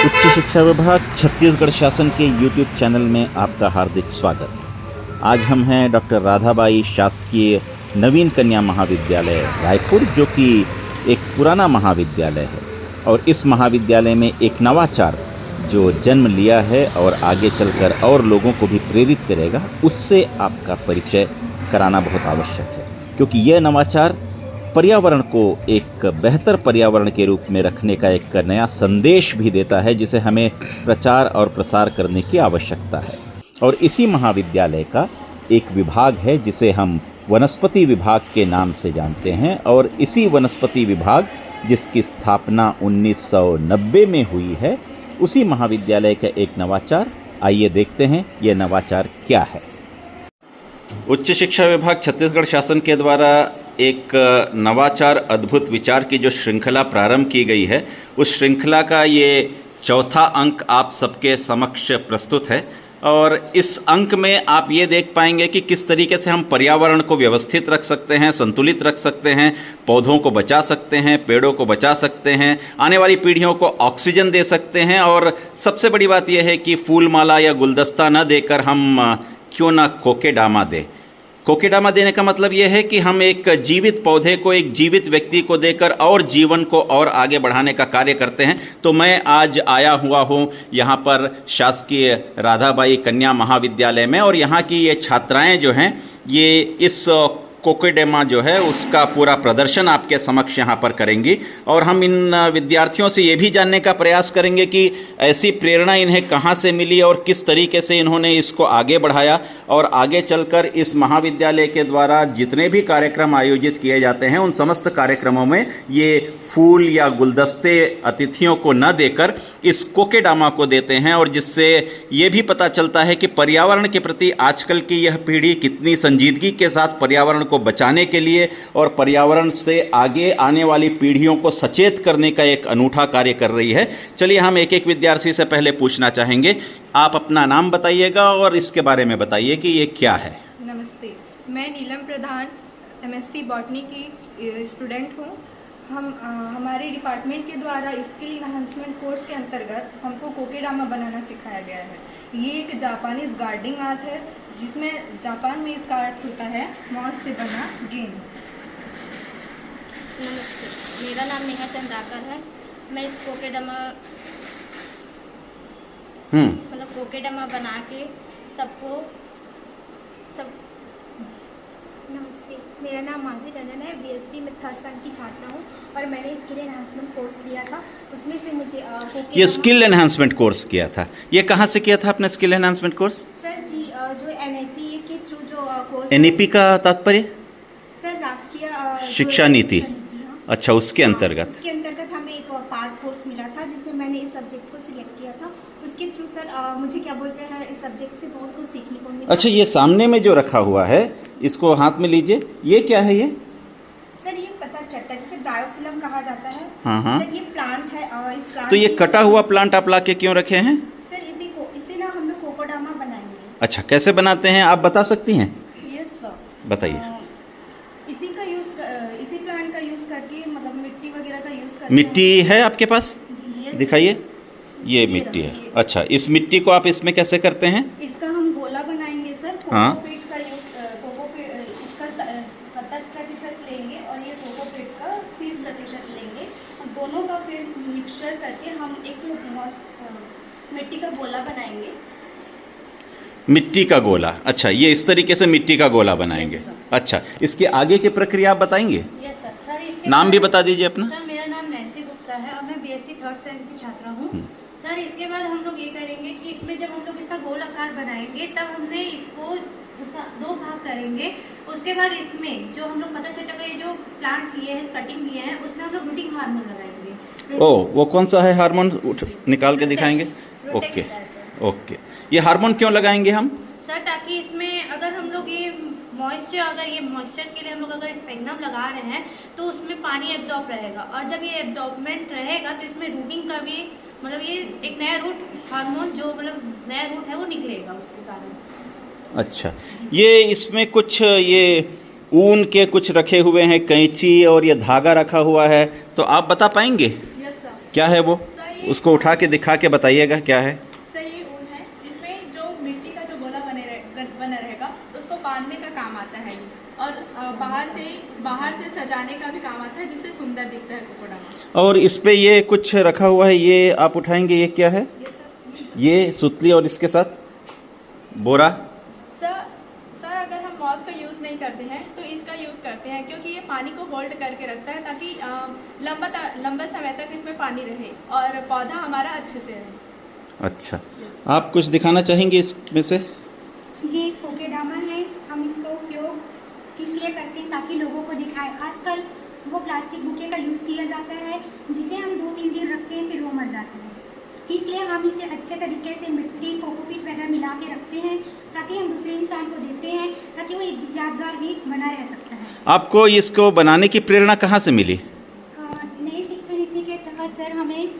उच्च शिक्षा विभाग छत्तीसगढ़ शासन के YouTube चैनल में आपका हार्दिक स्वागत। आज हम हैं डॉक्टर राधाबाई शासकीय नवीन कन्या महाविद्यालय रायपुर, जो कि एक पुराना महाविद्यालय है और इस महाविद्यालय में एक नवाचार जो जन्म लिया है और आगे चलकर और लोगों को भी प्रेरित करेगा, उससे आपका परिचय कराना बहुत आवश्यक है, क्योंकि यह नवाचार पर्यावरण को एक बेहतर पर्यावरण के रूप में रखने का एक नया संदेश भी देता है, जिसे हमें प्रचार और प्रसार करने की आवश्यकता है। और इसी महाविद्यालय का एक विभाग है जिसे हम वनस्पति विभाग के नाम से जानते हैं, और इसी वनस्पति विभाग जिसकी स्थापना 1990 में हुई है, उसी महाविद्यालय का एक नवाचार, आइए देखते हैं ये नवाचार क्या है। उच्च शिक्षा विभाग छत्तीसगढ़ शासन के द्वारा एक नवाचार अद्भुत विचार की जो श्रृंखला प्रारंभ की गई है, उस श्रृंखला का ये चौथा अंक आप सबके समक्ष प्रस्तुत है। और इस अंक में आप ये देख पाएंगे कि किस तरीके से हम पर्यावरण को व्यवस्थित रख सकते हैं, संतुलित रख सकते हैं, पौधों को बचा सकते हैं, पेड़ों को बचा सकते हैं, आने वाली पीढ़ियों को ऑक्सीजन दे सकते हैं। और सबसे बड़ी बात यह है कि फूल माला या गुलदस्ता न देकर हम क्यों ना कोकेडामा दें। कोकेडामा देने का मतलब यह है कि हम एक जीवित पौधे को एक जीवित व्यक्ति को देकर और जीवन को और आगे बढ़ाने का कार्य करते हैं। तो मैं आज आया हुआ हूँ यहाँ पर शासकीय राधाबाई कन्या महाविद्यालय में, और यहाँ की ये छात्राएं जो हैं, ये इस कोकेडामा जो है उसका पूरा प्रदर्शन आपके समक्ष यहाँ पर करेंगी। और हम इन विद्यार्थियों से ये भी जानने का प्रयास करेंगे कि ऐसी प्रेरणा इन्हें कहाँ से मिली और किस तरीके से इन्होंने इसको आगे बढ़ाया, और आगे चलकर इस महाविद्यालय के द्वारा जितने भी कार्यक्रम आयोजित किए जाते हैं, उन समस्त कार्यक्रमों में ये फूल या गुलदस्ते अतिथियों को न देकर इस कोकेडामा को देते हैं। और जिससे ये भी पता चलता है कि पर्यावरण के प्रति आजकल की यह पीढ़ी कितनी संजीदगी के साथ पर्यावरण को बचाने के लिए और पर्यावरण से आगे आने वाली पीढ़ियों को सचेत करने का एक अनूठा कार्य कर रही है। चलिए हम एक एक विद्यार्थी से पहले पूछना चाहेंगे, आप अपना नाम बताइएगा और इसके बारे में बताइए कि ये क्या है। नमस्ते, मैं नीलम प्रधान MSc बॉटनी की स्टूडेंट हूँ। हमारे डिपार्टमेंट के द्वारा स्किल इन्हांसमेंट कोर्स के अंतर्गत हमको कोकेडामा बनाना सिखाया गया है। ये एक जापानीज गार्डनिंग आर्ट है, जिसमें जापान में इसका अर्थ होता है मॉस से बना गेंद। नमस्ते, मेरा नाम नेहा चंद्राकर है। मैं इस कोकेडामा कोकेडामा बना के सबको नमस्ते, मेरा नाम माजी टंडन है। BSc में थर्ड साल की छात्रा हूँ और मैंने स्किल एनहांसमेंट कोर्स लिया था। उसमें से मुझे ये स्किल एनहांसमेंट कोर्स किया था, ये कहाँ से किया था आपने स्किल एनहांसमेंट कोर्स? सर जी, जो NAP के थ्रू जो कोर्स। NAP का तात्पर्य? सर, राष्ट्रीय शिक्षा नीति। अच्छा, उसके अंतर्गत हमें एक पार्ट कोर्स मिला था, जिसमें मैंने इस सब्जेक्ट को सिलेक्ट किया था। उसके थ्रू सर मुझे क्या बोलते हैं, इस सब्जेक्ट से बहुत कुछ सीखने को मिला। अच्छा, ये सामने में जो रखा हुआ है, इसको हाथ में लीजिए, ये क्या है ये? सर, ये पत्थर चट्टा, जिसे ब्रायोफिलम कहा जाता है। हाँ। सर, ये प्लांट है। इस प्लांट तो ये कटा हुआ प्लांट आप लाके क्यों रखे हैं? सर, इससे ना हम लोग कोकोडामा बनाएंगे। अच्छा, कैसे बनाते हैं आप बता सकती हैं? यस सर, बताइए। इसी प्लांट का यूज़ करके, मतलब मिट्टी वगैरह का यूज़ करके। मिट्टी है आपके पास? yes, दिखाइए। ये मिट्टी है। अच्छा, इस मिट्टी को आप इसमें कैसे करते हैं? इसका हम गोला बनाएंगे सर। हाँ। कोकोपीट का यूज़, इसका 70% लेंगे और ये कोकोपीट का 30% लेंगे। और दोनों का फिर मिक्सचर करके हम एक मिट्टी का गोला बनाएंगे। मिट्टी का गोला? अच्छा, ये इस तरीके से मिट्टी का गोला बनाएंगे। अच्छा, इसके आगे की प्रक्रिया आप बताएंगे? Yes sir. सर, इसके नाम भी बता दीजिए अपना। सर, मेरा नाम नैन्सी गुप्ता है और मैं BSc थर्ड सेम की छात्रा हूँ। सर, इसके बाद हम लोग ये करेंगे कि इसमें जब हम लोग इसका गोल आकार बनाएंगे, तब हमने इसको उसका 2 भाग करेंगे। उसके बाद इसमें जो हम लोग पता चट्टा का ये जो प्लांट लिए हैं, कटिंग लिए हैं, उसमें हम लोग रूटिंग हार्मोन लगाएंगे। वो कौन सा है हार्मोन? निकाल के दिखाएंगे। ओके ओके, ये हार्मोन क्यों लगाएंगे हम? सर, ताकि इसमें अगर हम लोग ये मॉइस्चर के लिए हम लोग अगर स्पेगनम लगा रहे हैं, तो उसमें पानी एब्जॉर्ब रहेगा, और जब ये एब्जॉर्बमेंट रहेगा तो इसमें रूटिंग का भी, मतलब ये एक नया रूट हार्मोन, जो मतलब नया रूट है, वो निकलेगा उसके कारण। अच्छा, ये इसमें कुछ ये ऊन के कुछ रखे हुए हैं, कैंची और ये धागा रखा हुआ है, तो आप बता पाएंगे यस सर। क्या है वो? सर, उसको उठा के दिखा के बताइएगा क्या है। सर ये ऊन है, इसमें जो मिट्टी का जो गोला बना रहेगा उसको बांधने का काम आता है ये, और बाहर से सजाने का भी काम आता है, जिससे सुंदर दिखता है कोकोडामा। और इस पे ये कुछ रखा हुआ है, ये आप उठाएंगे, ये क्या है? ये सर ये सुतली और इसके साथ बोरा। सर अगर हम मॉस का यूज़ नहीं करते हैं तो इसका यूज़ करते हैं, क्योंकि ये पानी को होल्ड करके रखता है, ताकि लंबा समय तक इसमें पानी रहे और पौधा हमारा अच्छे से रहे। अच्छा, आप कुछ दिखाना चाहेंगे इसमें से? ये कोकेडामा है, हम इसका उपयोग इसलिए करते हैं ताकि लोगों को दिखाए। आजकल वो प्लास्टिक बुके का यूज़ किया जाता है, जिसे हम 2-3 दिन रखते हैं, फिर वो मर जाते हैं। इसलिए हम इसे अच्छे तरीके से मिट्टी, कोकोपीट वगैरह मिला के रखते हैं, ताकि हम दूसरे इंसान को देते हैं, ताकि वो यादगार भी बना रह सकता है। आपको इसको बनाने की प्रेरणा कहाँ से मिली? नई शिक्षा नीति के तहत सर हमें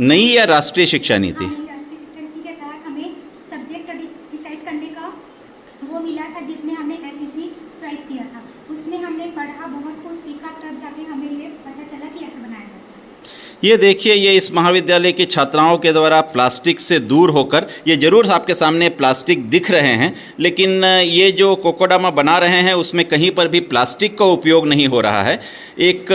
नई या राष्ट्रीय शिक्षा नीति? राष्ट्रीय शिक्षा नीति के तहत हमें सब्जेक्ट डिसाइड करने का वो मिला था, जिसमें हमने SEC चॉइस किया था। उसमें हमने पढ़ा, बहुत कुछ सीखा, तब जाके हमें ये पता चला कि ऐसे बनाया जाता है। ये देखिए, ये इस महाविद्यालय की छात्राओं के द्वारा प्लास्टिक से दूर होकर, ये जरूर आपके सामने प्लास्टिक दिख रहे हैं, लेकिन ये जो कोकोडामा बना रहे हैं उसमें कहीं पर भी प्लास्टिक का उपयोग नहीं हो रहा है। एक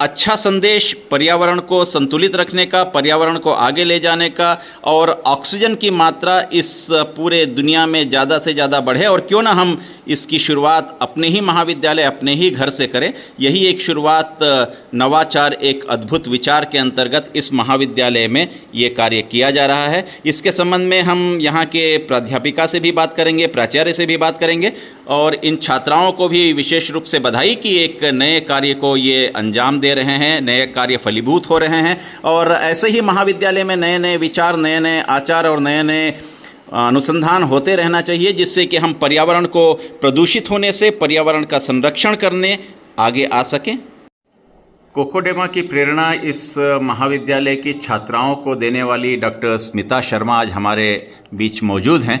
अच्छा संदेश पर्यावरण को संतुलित रखने का, पर्यावरण को आगे ले जाने का, और ऑक्सीजन की मात्रा इस पूरे दुनिया में ज़्यादा से ज़्यादा बढ़े, और क्यों ना हम इसकी शुरुआत अपने ही महाविद्यालय, अपने ही घर से करें। यही एक शुरुआत, नवाचार, एक अद्भुत विचार के अंतर्गत इस महाविद्यालय में ये कार्य किया जा रहा है। इसके संबंध में हम यहाँ के प्राध्यापिका से भी बात करेंगे, प्राचार्य से भी बात करेंगे, और इन छात्राओं को भी विशेष रूप से बधाई कि एक नए कार्य को ये अंजाम दे रहे हैं, नए कार्य फलीभूत हो रहे हैं। और ऐसे ही महाविद्यालय में नए नए विचार, नए नए आचार और नए नए अनुसंधान होते रहना चाहिए, जिससे कि हम पर्यावरण को प्रदूषित होने से, पर्यावरण का संरक्षण करने आगे आ सकें। कोकोडामा की प्रेरणा इस महाविद्यालय की छात्राओं को देने वाली डॉक्टर स्मिता शर्मा आज हमारे बीच मौजूद हैं।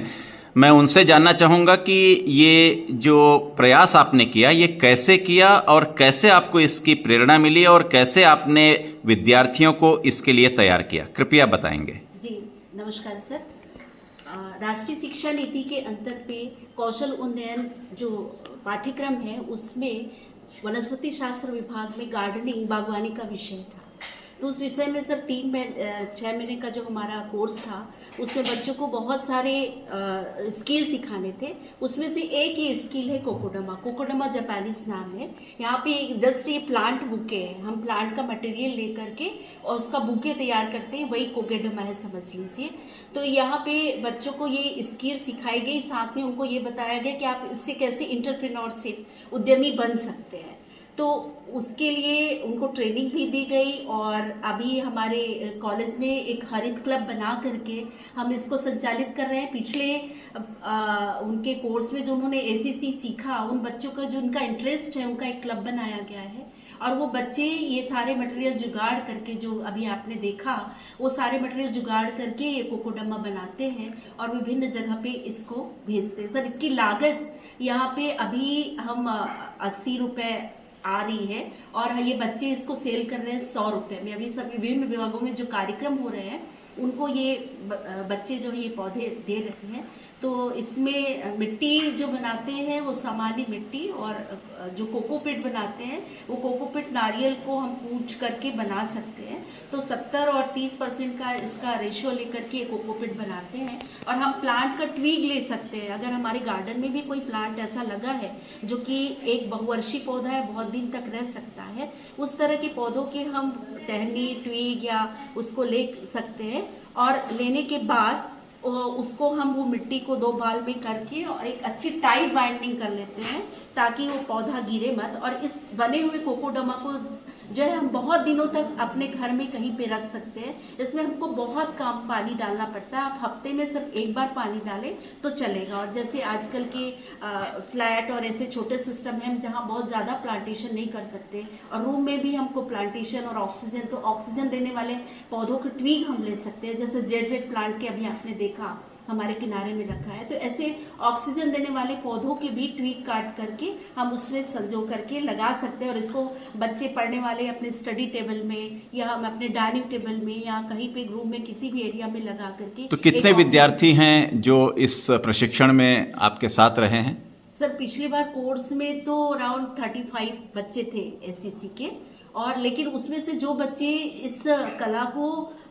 मैं उनसे जानना चाहूँगा कि ये जो प्रयास आपने किया, ये कैसे किया और कैसे आपको इसकी प्रेरणा मिली, और कैसे आपने विद्यार्थियों को इसके लिए तैयार किया, कृपया बताएंगे। जी नमस्कार सर। राष्ट्रीय शिक्षा नीति के अंतर्गत कौशल उन्नयन जो पाठ्यक्रम है, उसमें वनस्पति शास्त्र विभाग में गार्डनिंग, बागवानी का विषय था। तो उस विषय में सर 6 महीने का जो हमारा कोर्स था, उसमें बच्चों को बहुत सारे स्किल सिखाने थे। उसमें से एक ही स्किल है कोकोडामा। कोकोडामा जापानीज नाम है। यहाँ पे जस्ट ये प्लांट बुके है, हम प्लांट का मटेरियल ले करके और उसका बुके तैयार करते हैं, वही कोकोडामा है, समझ लीजिए। तो यहाँ पे बच्चों को ये स्किल सिखाई गई, साथ में उनको ये बताया गया कि आप इससे कैसे एंटरप्रेन्योरशिप, उद्यमी बन सकते हैं। तो उसके लिए उनको ट्रेनिंग भी दी गई, और अभी हमारे कॉलेज में एक हरित क्लब बना करके हम इसको संचालित कर रहे हैं। पिछले उनके कोर्स में जो उन्होंने SEC सीखा, उन बच्चों का जो उनका इंटरेस्ट है, उनका एक क्लब बनाया गया है, और वो बच्चे ये सारे मटेरियल जुगाड़ करके, जो अभी आपने देखा, वो सारे मटेरियल जुगाड़ करके ये कोकोडामा बनाते हैं और विभिन्न जगह पे इसको भेजते हैं। सर इसकी लागत यहाँ पे अभी हम 80 रुपये आ रही है, और ये बच्चे इसको सेल कर रहे हैं 100 रुपये में। अभी सब विभिन्न विभागों में जो कार्यक्रम हो रहे हैं, उनको ये बच्चे जो ये पौधे दे रहे हैं। तो इसमें मिट्टी जो बनाते हैं वो सामान्य मिट्टी, और जो कोकोपीट बनाते हैं वो कोकोपीट नारियल को हम कूच करके बना सकते हैं। तो 70 और 30% का इसका रेशियो लेकर के कोकोपीट बनाते हैं। और हम प्लांट का ट्वीग ले सकते हैं। अगर हमारे गार्डन में भी कोई प्लांट ऐसा लगा है जो कि एक बहुवर्षीय पौधा है, बहुत दिन तक रह सकता है, उस तरह के पौधों के हम टहनी, ट्वीग या उसको ले सकते हैं, और लेने के बाद उसको हम वो मिट्टी को 2 बाल में करके और एक अच्छी टाइट बाइंडिंग कर लेते हैं, ताकि वो पौधा गिरे मत। और इस बने हुए कोकोडामा को जो है हम बहुत दिनों तक अपने घर में कहीं पे रख सकते हैं। इसमें हमको बहुत कम पानी डालना पड़ता है। आप हफ्ते में सिर्फ 1 बार पानी डालें तो चलेगा। और जैसे आजकल के फ्लैट और ऐसे छोटे सिस्टम हैं जहाँ बहुत ज़्यादा प्लांटेशन नहीं कर सकते, और रूम में भी हमको प्लांटेशन और ऑक्सीजन, तो ऑक्सीजन देने वाले पौधों के ट्वीग हम ले सकते हैं, जैसे जेड प्लांट के अभी आपने देखा हमारे किनारे में रखा है। तो ऐसे ऑक्सीजन देने वाले पौधों के भी ट्वीक काट करके हम उसमें संजो करके लगा सकते हैं, और इसको बच्चे पढ़ने वाले अपने स्टडी टेबल में या हम अपने डाइनिंग टेबल में या कहीं पे रूम में किसी भी एरिया में लगा करके। तो कितने विद्यार्थी हैं जो इस प्रशिक्षण में आपके साथ रहे हैं? सर पिछली बार कोर्स में तो अराउंड 35 बच्चे थे एससीसी के, और लेकिन उसमें से जो बच्चे इस कला को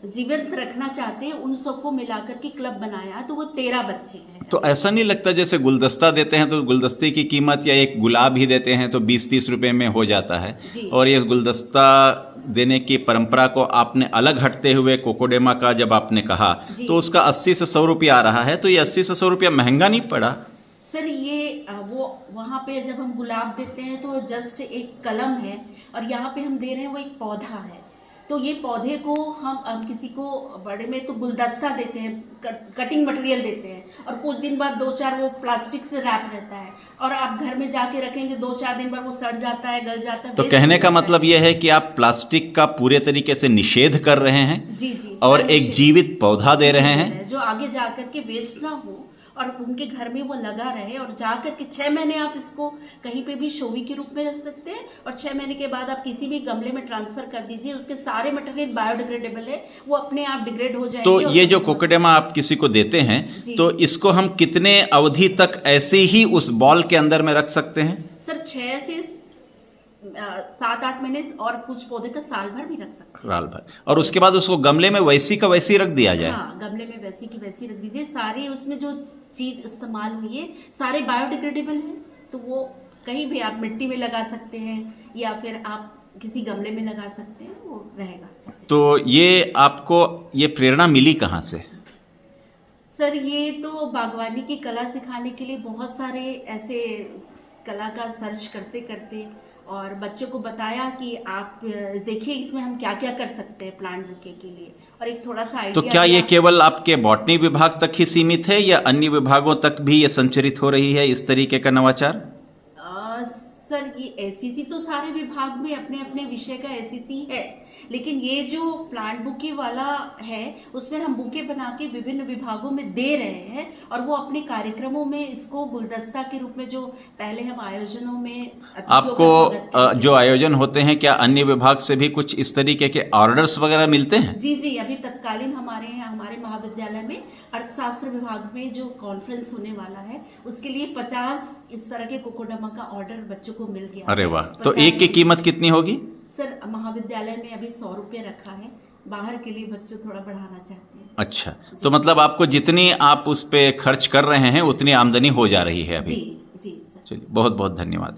जीवंत रखना चाहते हैं उन सबको मिलाकर के क्लब बनाया, तो वो 13 बच्चे हैं। तो ऐसा नहीं लगता जैसे गुलदस्ता देते हैं तो गुलदस्ते की कीमत या एक गुलाब ही देते हैं तो 20-30 रुपए में हो जाता है, और ये गुलदस्ता देने की परंपरा को आपने अलग हटते हुए कोकोडेमा का जब आपने कहा तो उसका 80 से 100 रुपया आ रहा है, तो ये 80 से 100 रुपया महंगा नहीं पड़ा? सर ये वो वहाँ पे जब हम गुलाब देते हैं तो जस्ट एक कलम है, और यहाँ पे हम दे रहे हैं वो एक पौधा है। तो ये पौधे को हम किसी को बड़े में तो गुलदस्ता देते हैं, कटिंग मटेरियल देते हैं, और कुछ दिन बाद 2-4 वो प्लास्टिक से रैप रहता है, और आप घर में जाके रखेंगे 2-4 दिन बाद वो सड़ जाता है, गल जाता है। तो कहने का मतलब ये है कि आप प्लास्टिक का पूरे तरीके से निषेध कर रहे हैं। जी जी, और एक जीवित पौधा दे रहे हैं जो आगे जाकर के वेस्ट ना हो और उनके घर में वो लगा रहे, और जाकर के 6 महीने आप इसको कहीं पे भी शोवी के रूप में रख सकते हैं, और 6 महीने के बाद आप किसी भी गमले में ट्रांसफर कर दीजिए। उसके सारे मटेरियल बायोडिग्रेडेबल है, वो अपने आप डिग्रेड हो जाएंगे। तो ये जो कोकोडेमा आप किसी को देते हैं तो इसको हम कितने अवधि तक ऐसे ही उस बॉल के अंदर में रख सकते हैं? सर 6 से 7-8 महीने, और कुछ पौधे का साल भर भी रख सकते हैं। साल भर, और उसके बाद उसको गमले में वैसी का वैसी रख दिया जाए? हाँ, गमले में वैसी की वैसी रख दीजिए। सारे उसमें जो चीज इस्तेमाल हुई है सारे बायोडिग्रेडेबल हैं, तो वो कहीं भी आप मिट्टी में लगा सकते हैं या फिर आप किसी गमले में लगा सकते हैं, वो रहेगा अच्छे से। तो ये आपको ये प्रेरणा मिली कहाँ से? सर ये तो बागवानी की कला सिखाने के लिए बहुत सारे ऐसे कला का सर्च करते करते और बच्चों को बताया कि आप देखिए इसमें हम क्या क्या कर सकते हैं प्लांट बुके के लिए, और एक थोड़ा सा आइडिया। तो क्या ये केवल आपके बॉटनी विभाग तक ही सीमित है या अन्य विभागों तक भी ये संचरित हो रही है इस तरीके का नवाचार? सर ये एससीसी तो सारे विभाग में अपने अपने विषय का एससीसी है, लेकिन ये जो प्लांट बुके वाला है उसमें हम बुके बना के विभिन्न विभागों में दे रहे हैं, और वो अपने कार्यक्रमों में इसको गुलदस्ता के रूप में जो पहले हम आयोजनों में आपको जो आयोजन होते हैं क्या अन्य विभाग से भी कुछ इस तरीके के ऑर्डर्स वगैरह मिलते हैं? जी जी, अभी तत्कालीन हमारे महाविद्यालय में अर्थशास्त्र विभाग में जो कॉन्फ्रेंस होने वाला है उसके लिए 50 इस तरह के कोकोडेमा का ऑर्डर बच्चों को मिल गया। अरे वाह, तो एक की कीमत कितनी होगी? सर महाविद्यालय में अभी 100 रुपये रखा है, बाहर के लिए बच्चे थोड़ा बढ़ाना चाहते हैं। अच्छा, तो मतलब आपको जितनी आप उस पे खर्च कर रहे हैं उतनी आमदनी हो जा रही है अभी? जी जी सर। चलिए, बहुत बहुत धन्यवाद।